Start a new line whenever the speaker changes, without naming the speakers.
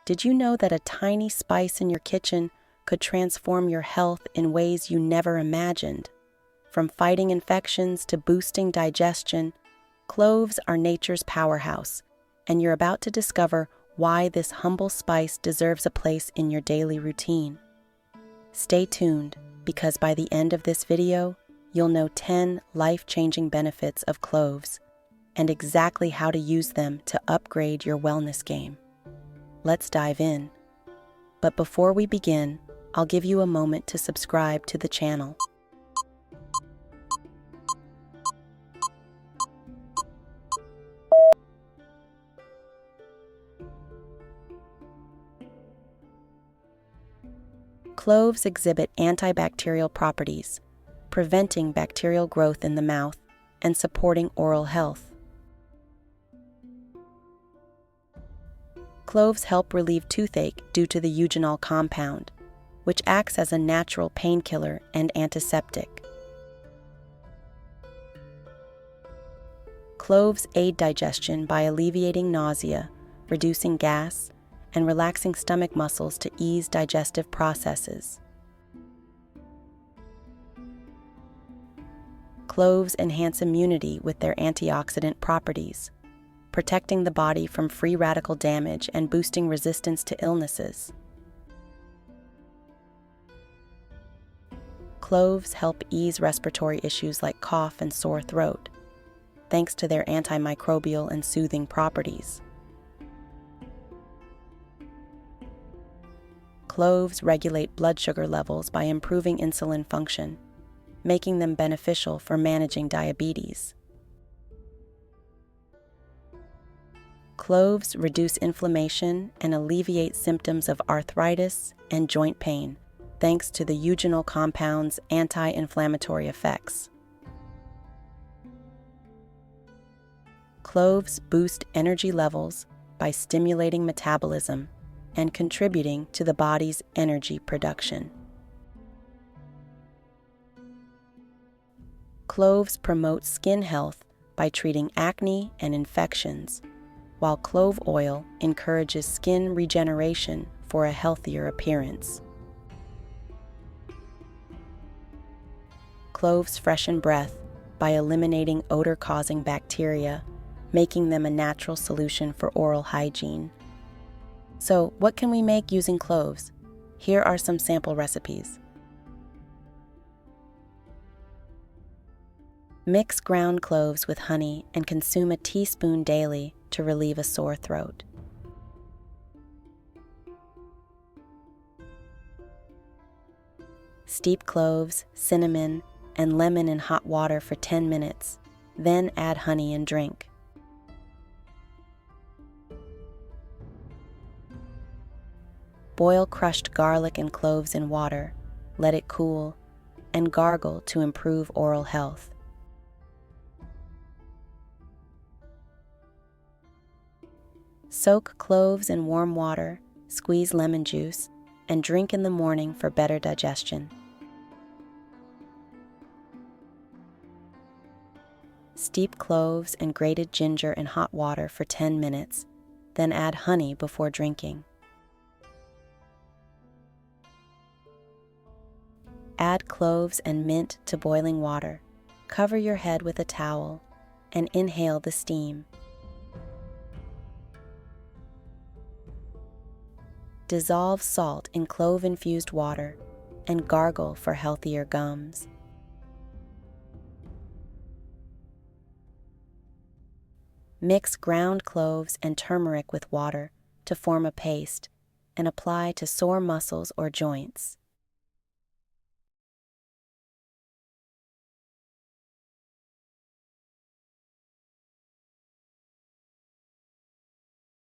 Did you know that a tiny spice in your kitchen could transform your health in ways you never imagined? From fighting infections to boosting digestion, cloves are nature's powerhouse, and you're about to discover why this humble spice deserves a place in your daily routine. Stay tuned, because by the end of this video, you'll know 10 life-changing benefits of cloves and exactly how to use them to upgrade your wellness game. Let's dive in. But before we begin, I'll give you a moment to subscribe to the channel. Cloves exhibit antibacterial properties, preventing bacterial growth in the mouth and supporting oral health. Cloves help relieve toothache due to the eugenol compound, which acts as a natural painkiller and antiseptic. Cloves aid digestion by alleviating nausea, reducing gas, and relaxing stomach muscles to ease digestive processes. Cloves enhance immunity with their antioxidant properties, protecting the body from free radical damage and boosting resistance to illnesses. Cloves help ease respiratory issues like cough and sore throat, thanks to their antimicrobial and soothing properties. Cloves regulate blood sugar levels by improving insulin function, making them beneficial for managing diabetes. Cloves reduce inflammation and alleviate symptoms of arthritis and joint pain, thanks to the eugenol compound's anti-inflammatory effects. Cloves boost energy levels by stimulating metabolism and contributing to the body's energy production. Cloves promote skin health by treating acne and infections, while clove oil encourages skin regeneration for a healthier appearance. Cloves freshen breath by eliminating odor-causing bacteria, making them a natural solution for oral hygiene. So, what can we make using cloves? Here are some sample recipes. Mix ground cloves with honey and consume a teaspoon daily to relieve a sore throat. Steep cloves, cinnamon, and lemon in hot water for 10 minutes, then add honey and drink. Boil crushed garlic and cloves in water, let it cool, and gargle to improve oral health. Soak cloves in warm water, squeeze lemon juice, and drink in the morning for better digestion. Steep cloves and grated ginger in hot water for 10 minutes, then add honey before drinking. Add cloves and mint to boiling water. Cover your head with a towel and inhale the steam. Dissolve salt in clove-infused water and gargle for healthier gums. Mix ground cloves and turmeric with water to form a paste and apply to sore muscles or joints.